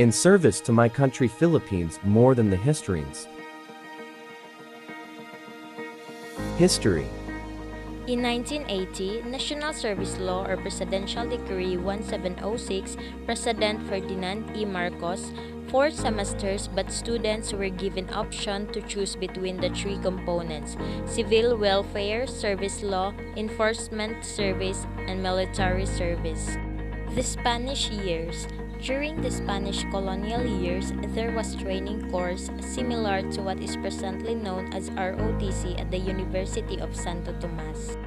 In service to my country Philippines more than the historians. History. In 1980, National Service Law or Presidential Decree 1706, President Ferdinand E. Marcos, 4 semesters, but students were given option to choose between the 3 components: civil welfare, service law, enforcement service, and military service. The Spanish years. During the Spanish colonial years, there was training course similar to what is presently known as ROTC at the University of Santo Tomas.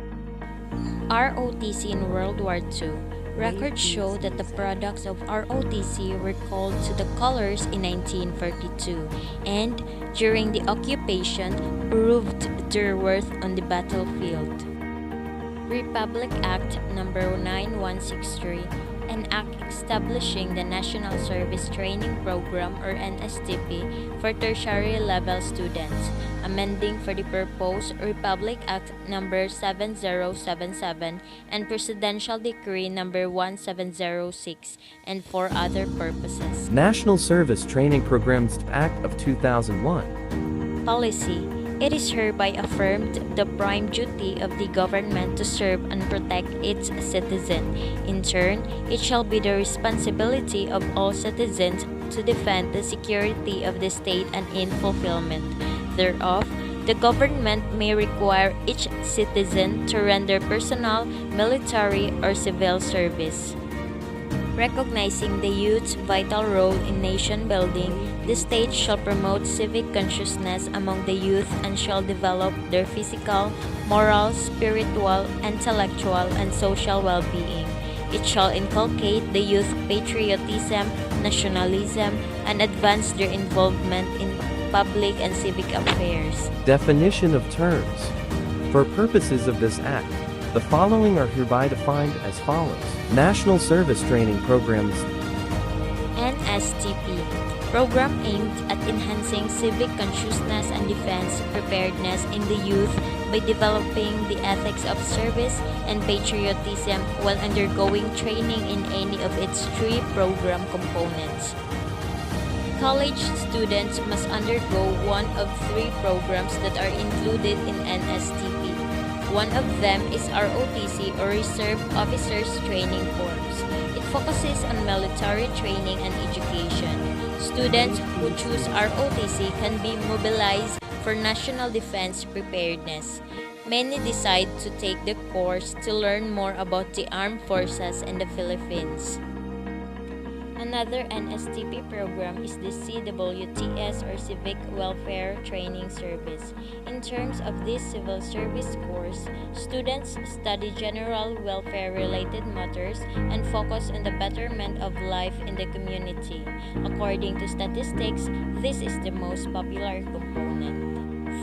ROTC in World War II. Records show that the products of ROTC were called to the colors in 1942 and, during the occupation, proved their worth on the battlefield. Republic Act No. 9163, an act establishing the National Service Training Program or Nstp for tertiary level students, amending for the proposed Republic Act No. 7077 and Presidential Decree No. 1706, and for other purposes. National Service Training Programs Act of 2001. Policy. It is hereby affirmed the prime duty of the government to serve and protect its citizens. In turn, it shall be the responsibility of all citizens to defend the security of the state, and in fulfillment thereof, the government may require each citizen to render personal, military, or civil service. Recognizing the youth's vital role in nation building, the state shall promote civic consciousness among the youth and shall develop their physical, moral, spiritual, intellectual, and social well-being. It shall inculcate the youth patriotism, nationalism, and advance their involvement in public and civic affairs. Definition of terms. For purposes of this act, the following are hereby defined as follows. National Service Training Programs. Nstp. Program aimed at enhancing civic consciousness and defense preparedness in the youth by developing the ethics of service and patriotism while undergoing training in any of its 3 program components. College students must undergo one of 3 programs that are included in Nstp. One of them is ROTC or Reserve Officers Training Corps. It focuses on military training and education. Students who choose ROTC can be mobilized for national defense preparedness. Many decide to take the course to learn more about the armed forces in the Philippines. Another Nstp program is the CWTS or Civic Welfare Training Service. In terms of this civil service course, students study general welfare-related matters and focus on the betterment of life in the community. According to statistics, this is the most popular component.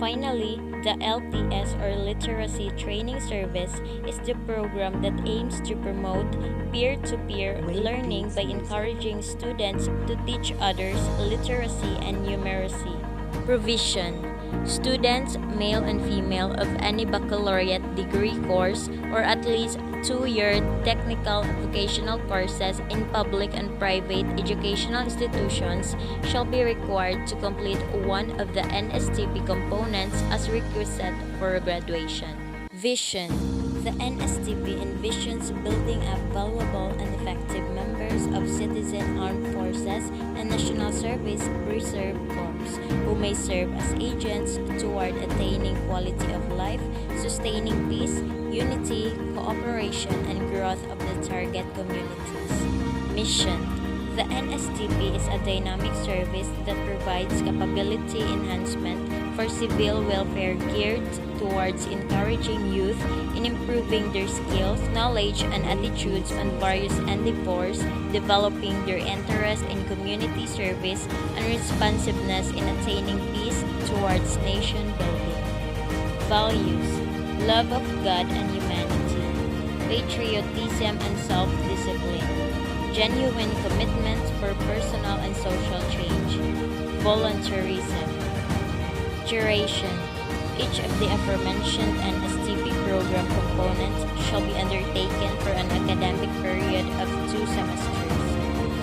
Finally, the LTS or Literacy Training Service is the program that aims to promote peer-to-peer learning by encouraging students to teach others literacy and numeracy. Provision. Students, male and female, of any baccalaureate degree course or at least 2-year technical vocational courses in public and private educational institutions shall be required to complete one of the Nstp components as requisite for graduation. Vision. The Nstp envisions building up valuable and effective members of citizen armed forces and national service reserve corps who may serve as agents toward attaining quality of life, sustaining peace, unity, cooperation, and growth of the target communities. Mission. The Nstp is a dynamic service that provides capability enhancement for civil welfare geared towards encouraging youth in improving their skills, knowledge, and attitudes on various endeavors, developing their interest in community service and responsiveness in attaining peace towards nation building. Values: love of God and humanity, patriotism and self-discipline, genuine commitment for personal and social change, volunteerism. Duration. Each of the aforementioned Nstp program components shall be undertaken for an academic period of 2 semesters.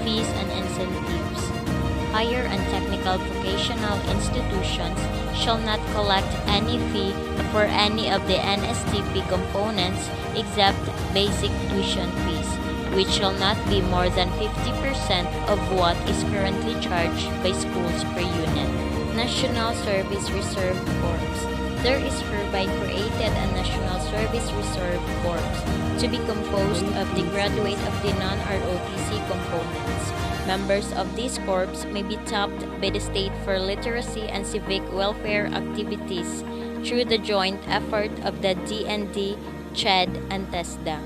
Fees and incentives. higher and technical vocational institutions shall not collect any fee for any of the NSTP components except basic tuition fees, which shall not be more than 50% of what is currently charged by schools per unit. National Service Reserve Corps. There is hereby created a National Service Reserve Corps to be composed of the graduate of the non-ROTC components. Members of this corps may be tapped by the state for literacy and civic welfare activities through the joint effort of the DND, CHED, and TESDA.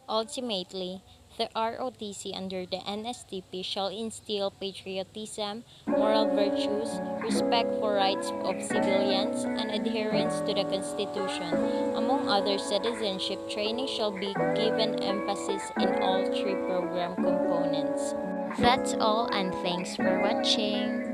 Ultimately, the ROTC under the NSTP shall instill patriotism, moral virtues, respect for rights of civilians, and adherence to the Constitution. Among other citizenship training shall be given emphasis in all three program components. That's all, and thanks for watching.